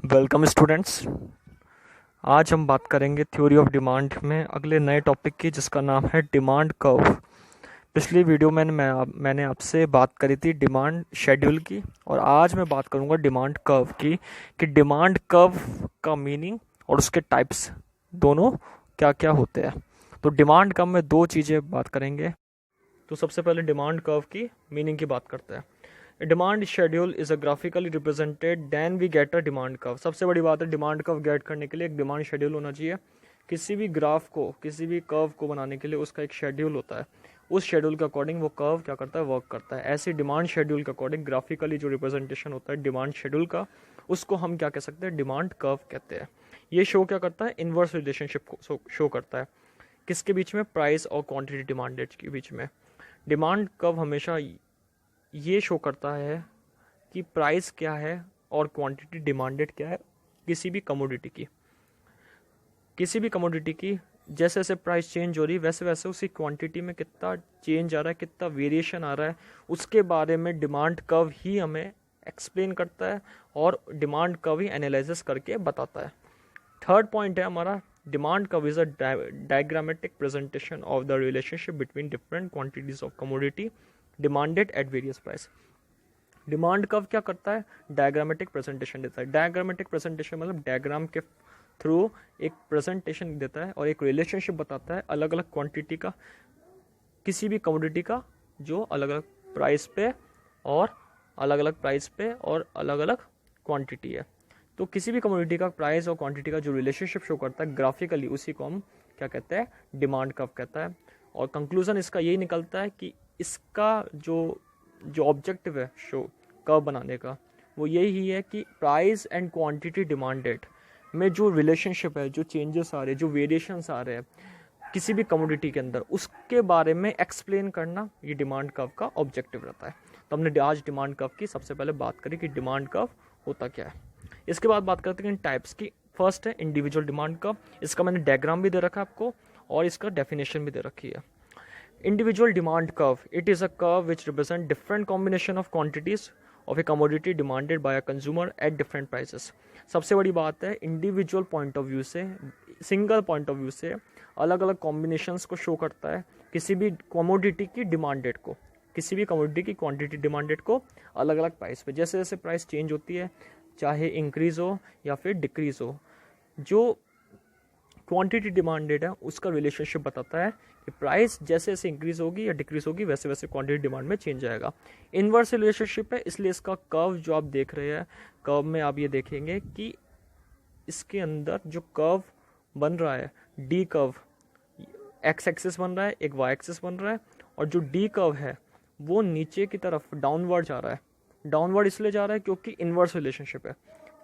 Welcome students. आज हम बात करेंगे थ्योरी ऑफ डिमांड में अगले नए टॉपिक की, जिसका नाम है डिमांड कर्व। पिछली वीडियो में मैंने आपसे बात करी थी डिमांड शेड्यूल की, और आज मैं बात करूंगा डिमांड कर्व की कि डिमांड कर्व का मीनिंग और उसके टाइप्स दोनों क्या क्या होते हैं। तो डिमांड कर्व में दो चीज़ें बात करेंगे। तो सबसे पहले डिमांड कर्व की मीनिंग की बात करते हैं। Demand schedule is a graphically represented then we get a demand curve. सबसे बड़ी बात है, डिमांड कर्व गेट करने के लिए एक डिमांड शेड्यूल होना चाहिए। किसी भी ग्राफ को, किसी भी कर्व को बनाने के लिए उसका एक शेड्यूल होता है। उस शेड्यूल के अकॉर्डिंग वो कर्व क्या करता है, वर्क करता है। ऐसे डिमांड शेड्यूल के अकॉर्डिंग ग्राफिकली जो रिप्रेजेंटेशन होता है डिमांड शेड्यूल का, उसको हम क्या कह सकते हैं, डिमांड कर्व कहते हैं। ये शो क्या करता है, इनवर्स रिलेशनशिप को शो करता है। किसके बीच में, प्राइस और क्वांटिटी डिमांडेड के बीच में। डिमांड कर्व हमेशा ये शो करता है कि प्राइस क्या है और क्वांटिटी डिमांडेड क्या है किसी भी कमोडिटी की। किसी भी कमोडिटी की जैसे जैसे प्राइस चेंज हो रही है, वैसे वैसे उसी क्वांटिटी में कितना चेंज आ रहा है, कितना वेरिएशन आ रहा है, उसके बारे में डिमांड कर्व ही हमें एक्सप्लेन करता है और डिमांड कर्व ही एनालिसिस करके बताता है। थर्ड पॉइंट है हमारा, demand curve is a diagrammatic presentation of the relationship between different quantities of commodity demanded at various price. Demand curve क्या करता है, डायग्रामेटिक प्रेजेंटेशन देता है। डायग्रामेटिक प्रेजेंटेशन मतलब डायग्राम के थ्रू एक प्रेजेंटेशन देता है और एक रिलेशनशिप बताता है अलग अलग क्वांटिटी का, किसी भी कमोडिटी का, जो अलग अलग प्राइस पे और अलग अलग प्राइस पे और अलग अलग क्वांटिटी है। तो किसी भी कमोडिटी का प्राइस और क्वांटिटी का जो रिलेशनशिप शो करता है ग्राफिकली, उसी को हम क्या कहते हैं, डिमांड कर्व कहता है। और कंक्लूजन इसका यही निकलता है कि इसका जो ऑब्जेक्टिव है शो कर्व बनाने का, वो यही है कि प्राइस एंड क्वांटिटी डिमांडेड में जो रिलेशनशिप है, जो चेंजेस आ रहे हैं, जो वेरिएशंस आ रहे हैं किसी भी कमोडिटी के अंदर, उसके बारे में एक्सप्लेन करना ये डिमांड कर्व का ऑब्जेक्टिव रहता है। तो हमने आज डिमांड कर्व की सबसे पहले बात करी कि डिमांड कर्व होता क्या है। इसके बाद बात करते हैं इन टाइप्स की। फर्स्ट है इंडिविजुअल डिमांड कर्व। इसका मैंने डायग्राम भी दे रखा है आपको और इसका डेफिनेशन भी दे रखी है। Individual demand curve. It is a curve which represents different combination of quantities of a commodity demanded by a consumer at different prices. सबसे बड़ी बात है, इंडिविजुअल पॉइंट ऑफ व्यू से, सिंगल पॉइंट ऑफ व्यू से अलग अलग combinations को show करता है किसी भी कमोडिटी की डिमांडेड को, किसी भी कमोडिटी की क्वांटिटी डिमांडेड को अलग अलग प्राइस पे। जैसे जैसे प्राइस चेंज होती है, चाहे इंक्रीज हो या फिर डिक्रीज हो, जो क्वांटिटी डिमांडेड है उसका रिलेशनशिप बताता है कि प्राइस जैसे जैसे इंक्रीज होगी या डिक्रीज होगी, वैसे वैसे क्वांटिटी डिमांड में चेंज आएगा। इनवर्स रिलेशनशिप है, इसलिए इसका कर्व जो आप देख रहे हैं, कर्व में आप ये देखेंगे कि इसके अंदर जो कर्व बन रहा है, डी कर्व, एक्स एक्सिस बन रहा है, एक वाई एक्सिस बन रहा है, और जो डी कर्व है वो नीचे की तरफ डाउनवर्ड जा रहा है। डाउनवर्ड इसलिए जा रहा है क्योंकि इनवर्स रिलेशनशिप है।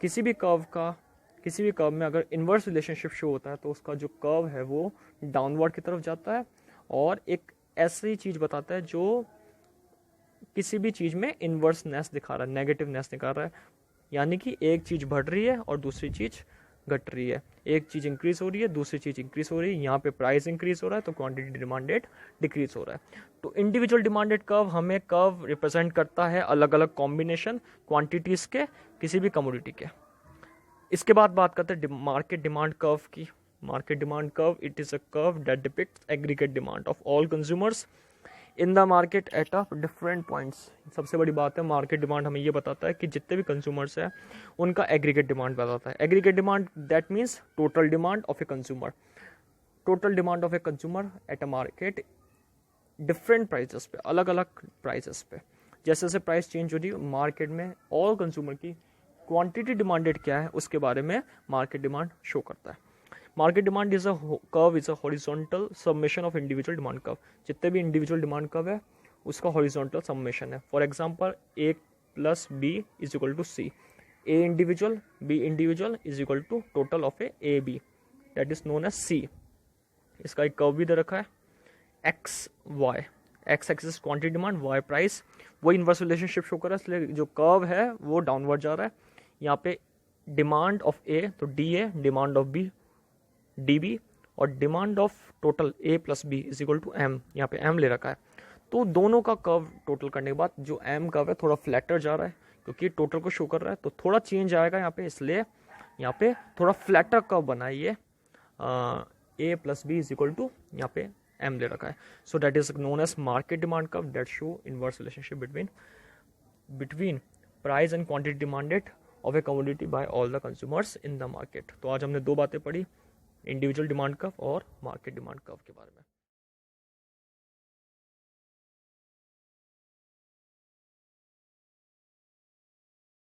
किसी भी कर्व में अगर इनवर्स रिलेशनशिप शो होता है तो उसका जो कर्व है वो डाउनवर्ड की तरफ जाता है, और एक ऐसी चीज़ बताता है जो किसी भी चीज़ में इनवर्सनेस दिखा रहा है, नेगेटिवनेस दिखा रहा है। यानी कि एक चीज़ बढ़ रही है और दूसरी चीज़ घट रही है, एक चीज़ इंक्रीज हो रही है, दूसरी चीज़ इंक्रीज हो रही है। यहाँ पे प्राइस इंक्रीज हो रहा है तो क्वांटिटी डिमांडेड डिक्रीज हो रहा है। तो इंडिविजुअल डिमांडेड कर्व हमें कर्व रिप्रेजेंट करता है अलग अलग कॉम्बिनेशन क्वांटिटीज़ के किसी भी कमोडिटी के। इसके बाद बात करते हैं मार्केट डिमांड कर्व की। Market demand curve, it is a curve that depicts aggregate demand of all consumers in the market at a different points. सबसे बड़ी बात है, मार्केट डिमांड हमें ये बताता है कि जितने भी कंज्यूमर्स हैं उनका एग्रीगेट डिमांड बताता है। Aggregate demand that means total demand of a consumer, total demand of a consumer at a market different prices पे, अलग अलग प्राइसेस पे। जैसे जैसे प्राइस चेंज हो रही है मार्केट में, ऑल कंज्यूमर की क्वांटिटी डिमांडेड क्या है उसके बारे में मार्केट डिमांड शो करता है। Market demand is a curve, is a horizontal submission of individual demand curve. जितने भी इंडिविजुअल डिमांड कर्व है उसका हॉरिजॉन्टल सबमिशन है। For example, A plus B is equal to C. A individual, B individual is equal to total of A B, that is known as C. इसका एक curve भी दे रखा है, X Y, X axis quantity demand, Y price. वो inverse relationship show कर रहा है, इसलिए जो कर्व है वो डाउनवर्ड जा रहा है। यहाँ पे डिमांड ऑफ ए तो D A, demand of B D B, और demand of total A plus B is equal to M, यहाँ पे एम ले रखा है। तो दोनों का कर्व टोटल करने के बाद जो एम कर्व है थोड़ा फ्लैटर जा रहा है क्योंकि टोटल को शो कर रहा है, तो थोड़ा चेंज आएगा यहाँ पे, इसलिए यहाँ पे थोड़ा फ्लैटर कर्व बना है ये, A plus B is equal to यहाँ पे एम दे रखा है. So that is known as market demand curve that show inverse relationship between price and quantity demanded of a commodity by all the consumers in the market. तो आज हमने दो बातें पढ़ी, इंडिविजुअल डिमांड कर्व और मार्केट डिमांड कर्व के बारे में.